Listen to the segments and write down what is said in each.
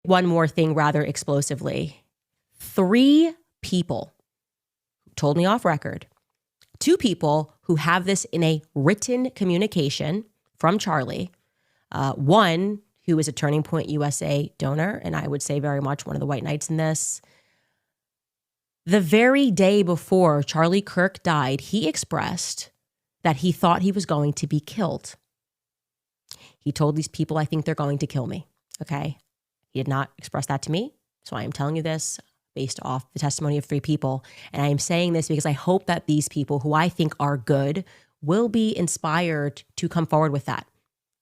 one more thing rather explosively. 3 people told me off record. 2 people who have this in a written communication from Charlie. One who is a Turning Point USA donor, and I would say very much one of the white knights in this. The very day before Charlie Kirk died, he expressed that he thought he was going to be killed. He told these people, I think they're going to kill me. Okay. He did not express that to me. So I am telling you this based off the testimony of 3 people. And I am saying this because I hope that these people who I think are good will be inspired to come forward with that.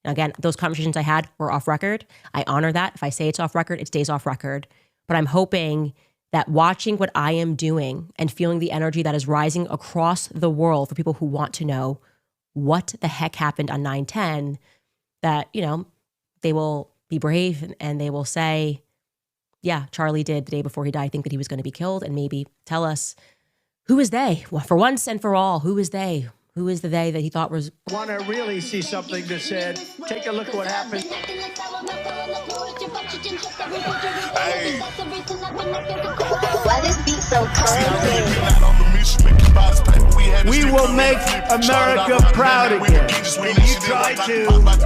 Now, again, those conversations I had were off record. I honor that. If I say it's off record, it stays off record. But I'm hoping that watching what I am doing and feeling the energy that is rising across the world for people who want to know what the heck happened on 9/10, that, you know, they will be brave and they will say, yeah, Charlie did the day before he died think that he was going to be killed, and maybe tell us, who is they? Well, for once and for all, who is they? Who is the they that he thought was... Want to really see something that said, take a look at what happened. Hey. Why this beat so cold? We will make America proud again. And you try to kill our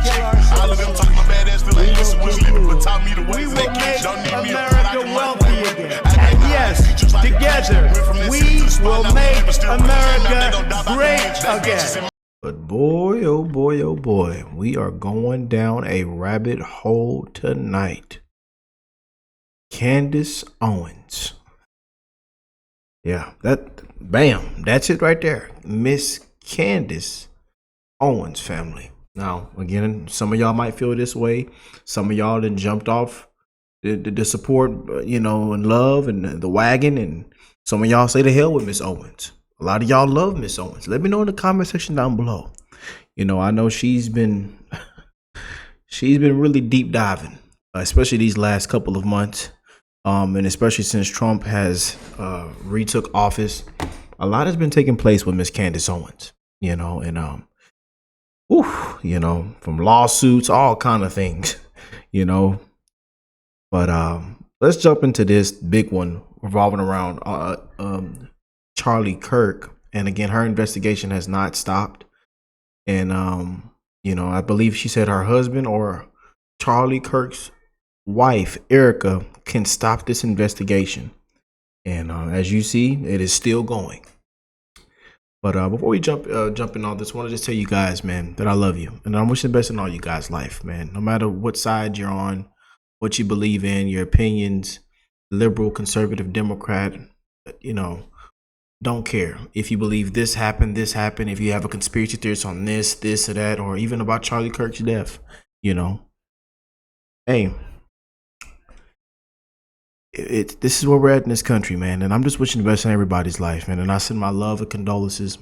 we will make America wealthy again. And yes, together, we will make America great again. But boy, oh boy, oh boy, we are going down a rabbit hole tonight. Candace Owens. Yeah, bam, that's it right there. Miss Candace Owens, family. Now, again, some of y'all might feel this way. Some of y'all then jumped off the support, you know, and love and the wagon. And some of y'all say to hell with Miss Owens. A lot of y'all love Miss Owens. Let me know in the comment section down below. You know, I know she's been really deep diving, especially these last couple of months. And especially since Trump has retook office, a lot has been taking place with Miss Candace Owens, you know, and you know, from lawsuits, all kind of things, you know. But let's jump into this big one revolving around Charlie Kirk. And again, her investigation has not stopped. And you know, I believe she said her husband or Charlie Kirk's wife, Erica, can stop this investigation. And as you see, it is still going. But before we jump in on this, I want to just tell you guys, man, that I love you. And I'm wishing the best in all you guys' life, man. No matter what side you're on, what you believe in, your opinions, liberal, conservative, Democrat, you know, don't care. If you believe this happened, if you have a conspiracy theorist on this or that, or even about Charlie Kirk's death, you know, hey, this is where we're at in this country, man. And I'm just wishing the best in everybody's life, man. And I send my love and condolences,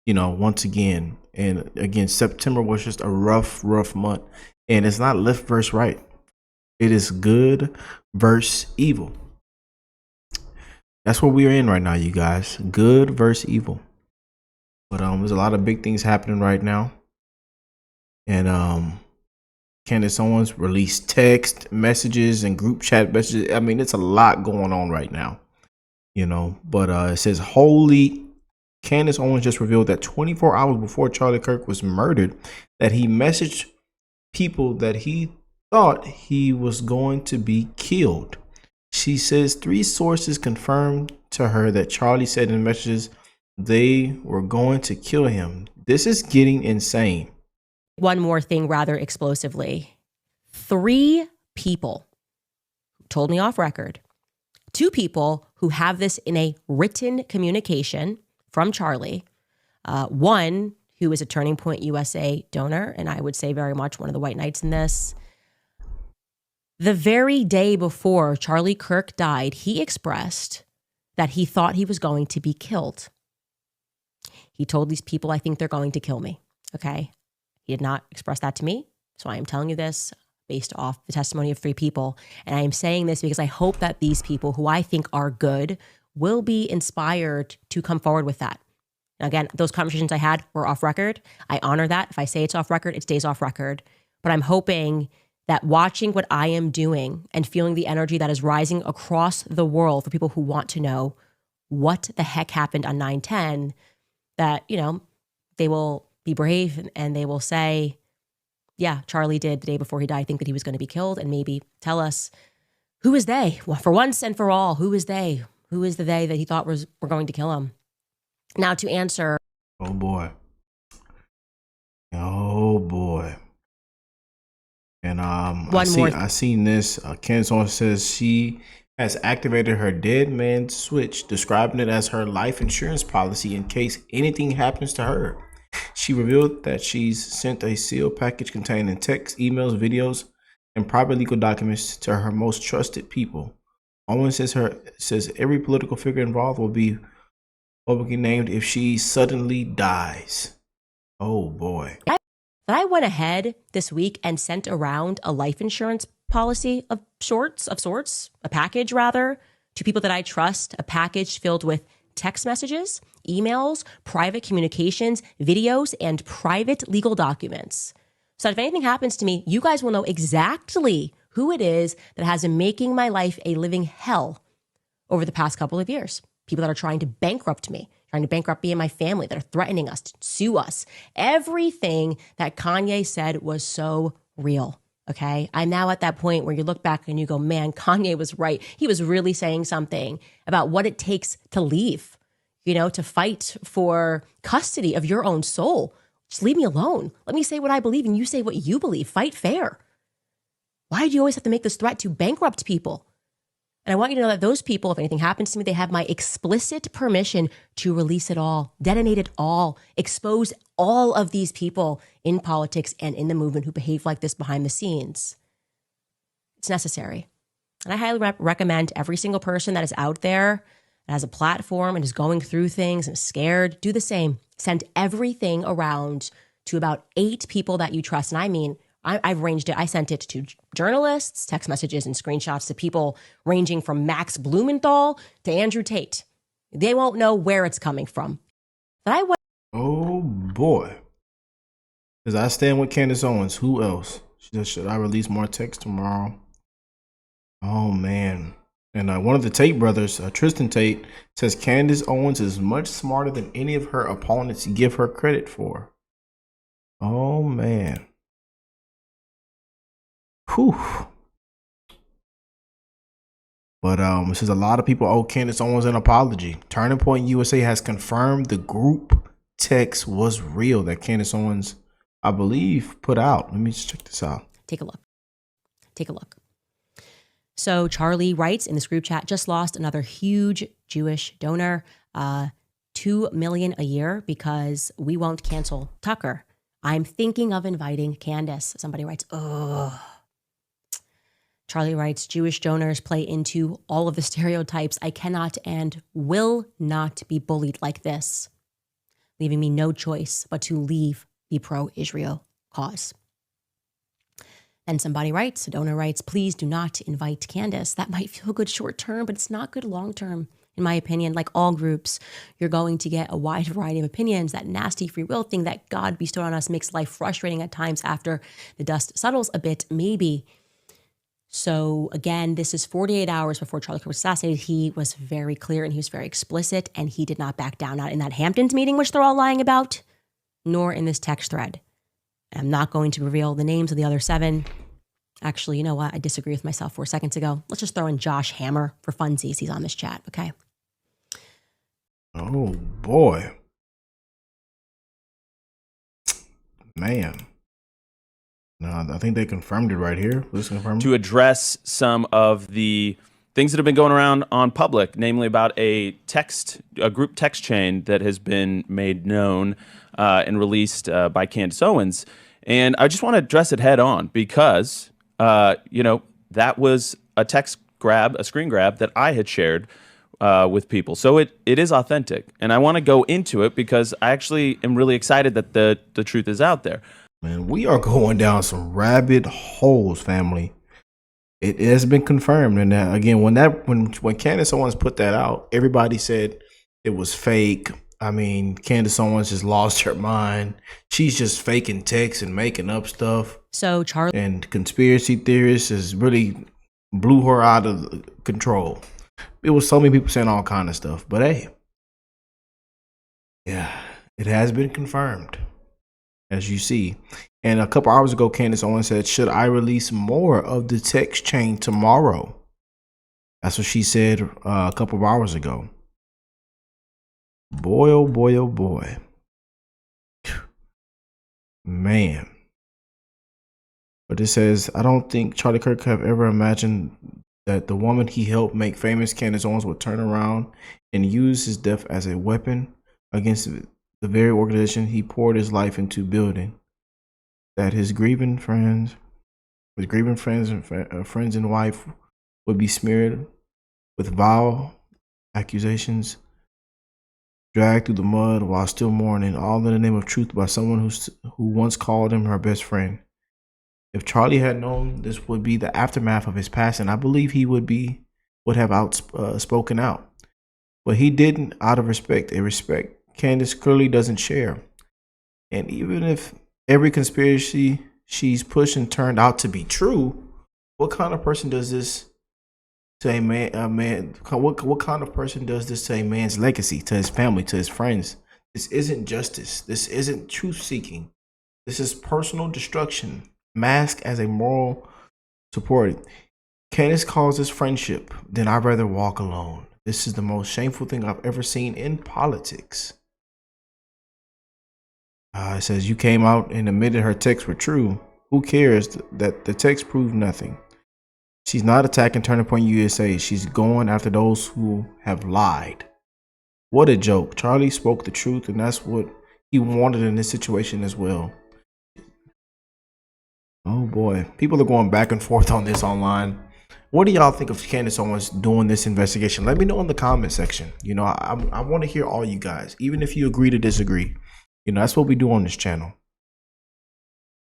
you know, once again. And again, September was just a rough month. And it's not left versus right. It is good versus evil. That's what we are in right now, you guys. Good versus evil. But there's a lot of big things happening right now. And Candace Owens released text messages and group chat messages. I mean, it's a lot going on right now, you know. But it says, holy, Candace Owens just revealed that 24 hours before Charlie Kirk was murdered, that he messaged people that he thought he was going to be killed. She says 3 sources confirmed to her that Charlie said in messages they were going to kill him. This is getting insane. One more thing rather explosively. 3 people told me off record. 2 people who have this in a written communication from Charlie. One who is a Turning Point USA donor, and I would say very much one of the white knights in this. The very day before Charlie Kirk died, he expressed that he thought he was going to be killed. He told these people, I think they're going to kill me. Okay. He did not express that to me. So I am telling you this based off the testimony of 3 people. And I am saying this because I hope that these people who I think are good will be inspired to come forward with that. Now, again, those conversations I had were off record. I honor that. If I say it's off record, it stays off record. But I'm hoping that watching what I am doing and feeling the energy that is rising across the world for people who want to know what the heck happened on 9/10, that, you know, they will be brave and they will say, yeah, Charlie did the day before he died think that he was going to be killed, and maybe tell us, who is they? Well, for once and for all, who is they? Who is the they that he thought were going to kill him? Now to answer. Oh boy. Oh boy. And I seen this. Candace Owens says she has activated her dead man switch, describing it as her life insurance policy in case anything happens to her. She revealed that she's sent a sealed package containing texts, emails, videos, and private legal documents to her most trusted people. Owens says every political figure involved will be publicly named if she suddenly dies. Oh boy. I went ahead this week and sent around a life insurance policy of sorts, a package rather, to people that I trust, a package filled with text messages, emails, private communications, videos, and private legal documents. So if anything happens to me, you guys will know exactly who it is that has been making my life a living hell over the past couple of years. People that are trying to bankrupt me and my family, that are threatening us, to sue us. Everything that Kanye said was so real, okay? I'm now at that point where you look back and you go, man, Kanye was right. He was really saying something about what it takes to leave, you know, to fight for custody of your own soul. Just leave me alone. Let me say what I believe and you say what you believe. Fight fair. Why do you always have to make this threat to bankrupt people? And I want you to know that those people, if anything happens to me, they have my explicit permission to release it all, detonate it all, expose all of these people in politics and in the movement who behave like this behind the scenes. It's necessary. And I highly recommend every single person that is out there that has a platform and is going through things and is scared, do the same. Send everything around to about 8 people that you trust. And I mean, I've ranged it. I sent it to journalists, text messages and screenshots to people ranging from Max Blumenthal to Andrew Tate. They won't know where it's coming from. Oh boy. Because I stand with Candace Owens. Who else? Should I release more text tomorrow? Oh man. And one of the Tate brothers, Tristan Tate, says Candace Owens is much smarter than any of her opponents give her credit for. Oh man. Whew. But it says a lot of people owe Candace Owens an apology. Turning Point USA has confirmed the group text was real that Candace Owens, I believe, put out. Let me just check this out. Take a look. So Charlie writes in this group chat, just lost another huge Jewish donor, $2 million a year because we won't cancel Tucker. I'm thinking of inviting Candace. Somebody writes, ugh. Charlie writes, Jewish donors play into all of the stereotypes. I cannot and will not be bullied like this, leaving me no choice but to leave the pro-Israel cause. And somebody writes, a donor writes, please do not invite Candace. That might feel good short term, but it's not good long term. In my opinion, like all groups, you're going to get a wide variety of opinions. That nasty free will thing that God bestowed on us makes life frustrating at times after the dust settles a bit, maybe. So again, this is 48 hours before Charlie Kirk was assassinated. He was very clear and he was very explicit, and he did not back down, not in that Hamptons meeting, which they're all lying about, nor in this text thread. I'm not going to reveal the names of the other 7. Actually, you know what? I disagree with myself 4 seconds ago. Let's just throw in Josh Hammer for funsies. He's on this chat, okay? Oh, boy. Man. No, I think they confirmed it right here. To address some of the things that have been going around on public, namely about a group text chain that has been made known and released by Candace Owens. And I just want to address it head on because, that was a screen grab that I had shared with people. So it is authentic. And I want to go into it because I actually am really excited that the truth is out there. Man, we are going down some rabbit holes, family. It has been confirmed. And again, when Candace Owens put that out, everybody said it was fake. I mean, Candace Owens just lost her mind. She's just faking texts and making up stuff. So Charlie And conspiracy theorists has really blew her out of control. It was so many people saying all kind of stuff. But hey, yeah, it has been confirmed, as you see. And a couple hours ago, Candace Owens said, should I release more of the text chain tomorrow? That's what she said a couple of hours ago. Boy, oh boy, oh boy. Man. But it says, I don't think Charlie Kirk have ever imagined that the woman he helped make famous, Candace Owens, would turn around and use his death as a weapon against the very organization he poured his life into building. That his grieving friends and wife would be smeared with vile accusations, dragged through the mud while still mourning, all in the name of truth by someone who once called him her best friend. If Charlie had known this would be the aftermath of his passing, I believe he would have spoken out. But he didn't, out of respect, a respect Candace clearly doesn't share. And even if every conspiracy she's pushing turned out to be true, what kind of person does this to a man? What kind of person does this to a man's legacy, to his family, to his friends? This isn't justice. This isn't truth seeking. This is personal destruction, masked as a moral support. Candace calls this friendship. Then I'd rather walk alone. This is the most shameful thing I've ever seen in politics. It says, you came out and admitted her texts were true. Who cares that the text proved nothing? She's not attacking Turning Point USA. She's going after those who have lied. What a joke. Charlie spoke the truth, and that's what he wanted in this situation as well. Oh boy. People are going back and forth on this online. What do y'all think of Candace Owens doing this investigation? Let me know in the comment section. You know, I want to hear all you guys, even if you agree to disagree. You know, that's what we do on this channel.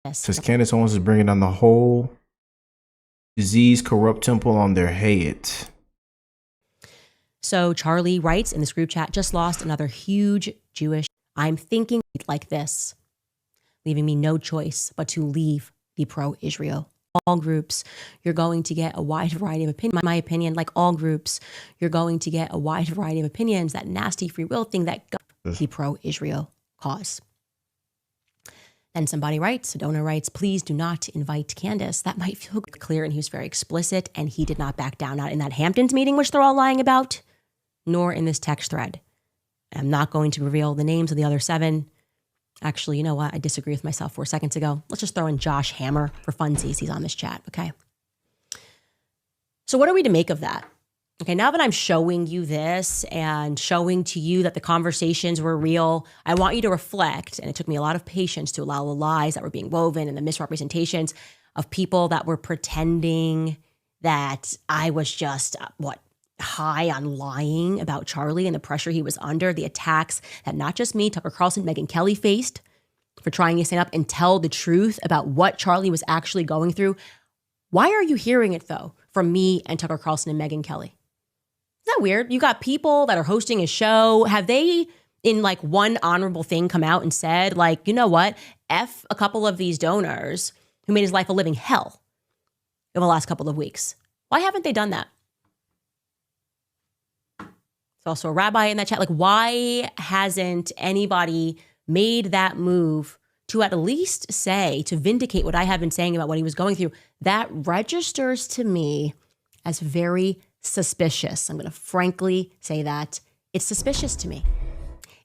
Yes. Because Candace Owens is bringing down the whole disease, corrupt temple on their head. So Charlie writes in this group chat, just lost another huge Jewish. I'm thinking like this, leaving me no choice but to leave the pro-Israel. All groups, you're going to get a wide variety of opinions. My opinion, like all groups, you're going to get a wide variety of opinions. That nasty free will thing that the pro-Israel cause. Then somebody writes, a donor writes, please do not invite Candace. That might feel clear, and he was very explicit, and he did not back down, not in that Hamptons meeting, which they're all lying about, nor in this text thread. I'm not going to reveal the names of the other 7. Actually, you know what? I disagree with myself 4 seconds ago. Let's just throw in Josh Hammer for funsies. He's on this chat, okay? So what are we to make of that? Okay, now that I'm showing you this and showing to you that the conversations were real, I want you to reflect, and it took me a lot of patience to allow the lies that were being woven and the misrepresentations of people that were pretending that I was just, high on lying about Charlie and the pressure he was under, the attacks that not just me, Tucker Carlson, Megyn Kelly faced for trying to stand up and tell the truth about what Charlie was actually going through. Why are you hearing it, though, from me and Tucker Carlson and Megyn Kelly? Isn't that weird? You got people that are hosting a show. Have they, in like one honorable thing, come out and said, like, you know what? F a couple of these donors who made his life a living hell in the last couple of weeks. Why haven't they done that? There's also a rabbi in that chat. Like, why hasn't anybody made that move to at least say, to vindicate what I have been saying about what he was going through? That registers to me as very suspicious. I'm going to frankly say that. It's suspicious to me.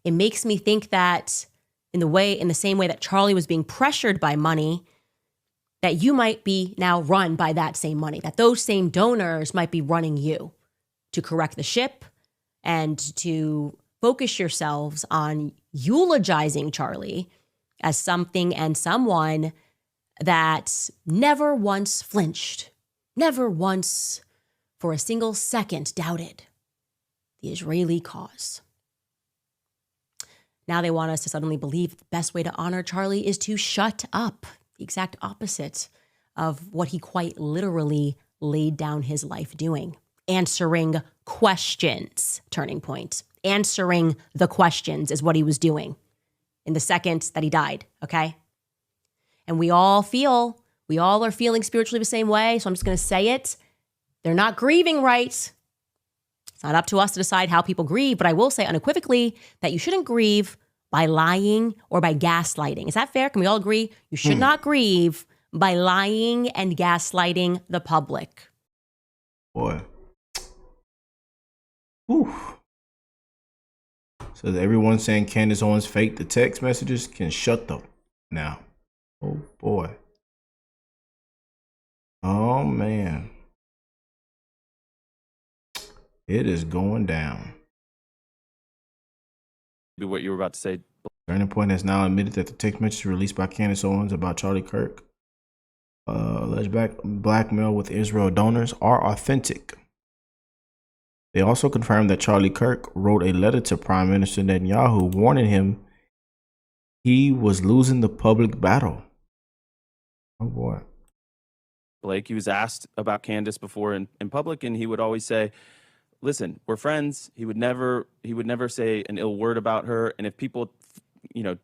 It makes me think that in the same way that Charlie was being pressured by money, that you might be now run by that same money, that those same donors might be running you to correct the ship and to focus yourselves on eulogizing Charlie as something and someone that never once flinched, never once for a single second doubted the Israeli cause. Now they want us to suddenly believe the best way to honor Charlie is to shut up, the exact opposite of what he quite literally laid down his life doing. answering questions. Turning point. Answering the questions is what he was doing in the second that he died, okay? And we all are feeling spiritually the same way, so I'm just going to say it. They're not grieving right. It's not up to us to decide how people grieve, but I will say unequivocally that you shouldn't grieve by lying or by gaslighting. Is that fair? Can we all agree? You should not grieve by lying and gaslighting the public. Boy. Whew. So everyone saying Candace Owens faked the text messages can shut them now. Oh boy. Oh man. It is going down. What you were about to say. Turning Point has now admitted that the text messages released by Candace Owens about Charlie Kirk, alleged blackmail with Israel donors, are authentic. They also confirmed that Charlie Kirk wrote a letter to Prime Minister Netanyahu warning him he was losing the public battle. Oh boy. Blake, he was asked about Candace before in public, and he would always say, listen, we're friends. He would never say an ill word about her. And if people,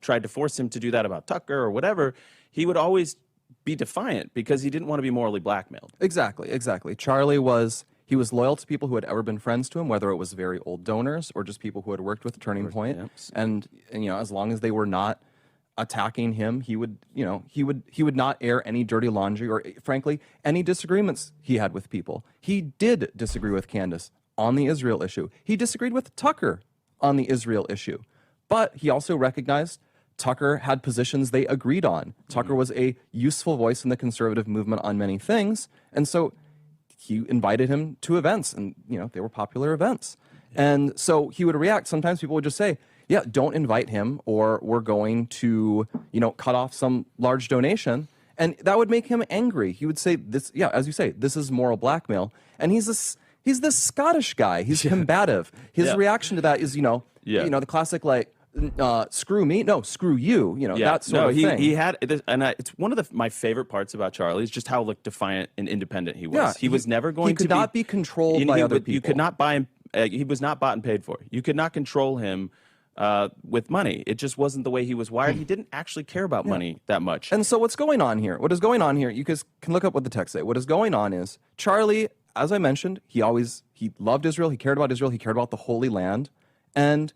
tried to force him to do that about Tucker or whatever, he would always be defiant because he didn't want to be morally blackmailed. Exactly. Charlie was loyal to people who had ever been friends to him, whether it was very old donors or just people who had worked with Turning Point. Yep. And as long as they were not attacking him, he would not air any dirty laundry or, frankly, any disagreements he had with people. He did disagree with Candace on the Israel issue. He disagreed with Tucker on the Israel issue. But he also recognized Tucker had positions they agreed on. Tucker was a useful voice in the conservative movement on many things. And so he invited him to events, and they were popular events. And so he would react. Sometimes people would just say, yeah, don't invite him, or we're going to, cut off some large donation. And that would make him angry. He would say this, as you say, this is moral blackmail. And he's this Scottish guy. He's combative. His reaction to that is, the classic, screw me, no, screw you, that sort of thing. He had, and it's one of my favorite parts about Charlie is just how defiant and independent he was. Yeah, he was never going to be. He could not be controlled by other people. You could not buy him. He was not bought and paid for. You could not control him with money. It just wasn't the way he was wired. He didn't actually care about money that much. And so what's going on here? What is going on here? You guys can look up what the text say. What is going on is Charlie, as I mentioned, he loved Israel. He cared about Israel. He cared about the Holy Land. And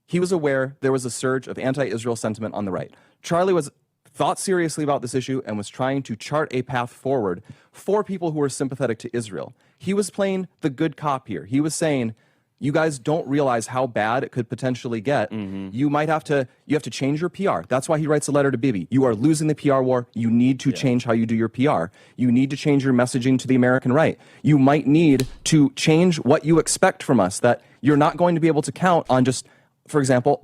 he was aware there was a surge of anti-Israel sentiment on the right. Charlie thought seriously about this issue and was trying to chart a path forward for people who were sympathetic to Israel. He was playing the good cop here. He was saying, you guys don't realize how bad it could potentially get. Mm-hmm. You have to change your PR. That's why he writes a letter to Bibi. You are losing the PR war. You need to change how you do your PR. You need to change your messaging to the American right. You might need to change what you expect from us, that you're not going to be able to count on just, for example,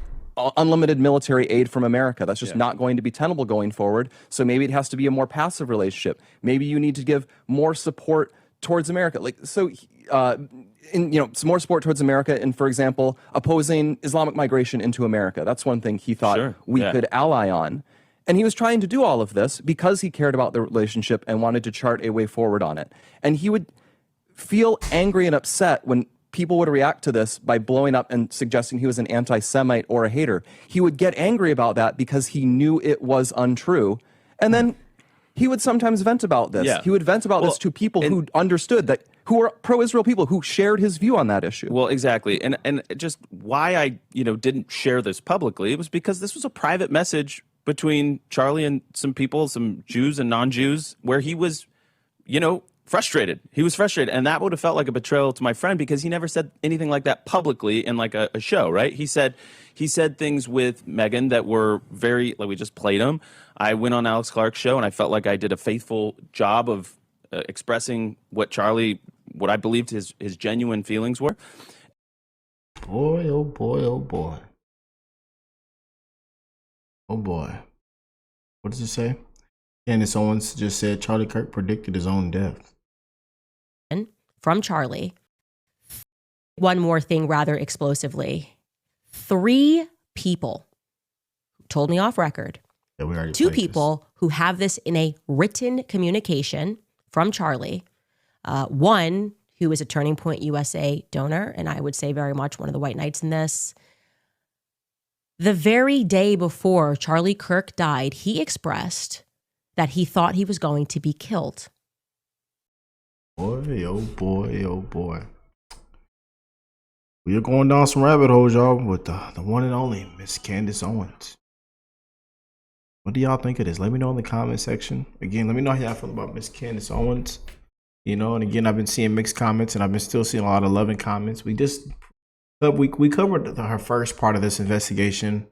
unlimited military aid from America. That's just not going to be tenable going forward. So maybe it has to be a more passive relationship. Maybe you need to give more support towards America. Some more support towards America in, for example, opposing Islamic migration into America. That's one thing he thought we could ally on. And he was trying to do all of this because he cared about the relationship and wanted to chart a way forward on it. And he would feel angry and upset when people would react to this by blowing up and suggesting he was an anti-Semite or a hater. He would get angry about that because he knew it was untrue. And then he would sometimes vent about this. Yeah. He would vent about this to people who understood that, who were pro-Israel people who shared his view on that issue. Well, exactly. And just why I, didn't share this publicly, it was because this was a private message between Charlie and some people, some Jews and non-Jews, where he was, frustrated. He was frustrated. And that would have felt like a betrayal to my friend because he never said anything like that publicly in like a show, right? He said things with Megan that were very, we just played them. I went on Alex Clark's show and I felt like I did a faithful job of expressing what I believed his genuine feelings were. Boy, oh boy, oh boy. Oh boy. What does it say? Candace Owens just said Charlie Kirk predicted his own death. From Charlie. One more thing rather explosively. 3 people told me off record. Yeah, we already 2 people who have this in a written communication from Charlie. One who is a Turning Point USA donor, and I would say very much one of the white knights in this. The very day before Charlie Kirk died, he expressed that he thought he was going to be killed. Boy, oh boy, oh boy. We are going down some rabbit holes, y'all, with the one and only Miss Candace Owens. What do y'all think of this? Let me know in the comment section. Again, let me know how y'all feel about Miss Candace Owens. You know, and again, I've been seeing mixed comments, and I've been still seeing a lot of loving comments. We covered her first part of this investigation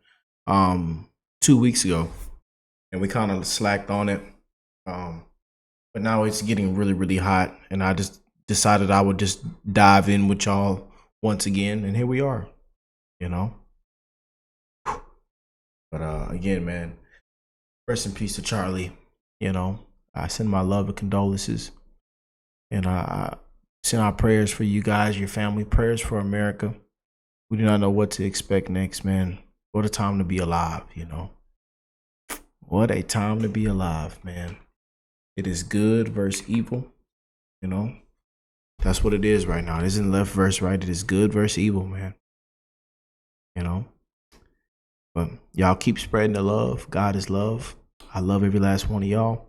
2 weeks ago, and we kind of slacked on it. But now it's getting really, really hot, and I just decided I would just dive in with y'all once again, and here we are, you know. But again, man, rest in peace to Charlie. You know, I send my love and condolences, and I send our prayers for you guys, your family, prayers for America. We do not know what to expect next, man. What a time to be alive, you know. What a time to be alive, man. It is good versus evil, you know. That's what it is right now. It isn't left versus right. It is good versus evil, man. You know. But y'all keep spreading the love. God is love. I love every last one of y'all.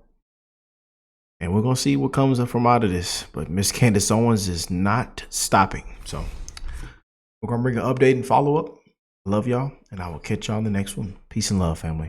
And we're going to see what comes from out of this. But Miss Candace Owens is not stopping. So we're going to bring an update and follow up. Love y'all. And I will catch y'all in the next one. Peace and love, family.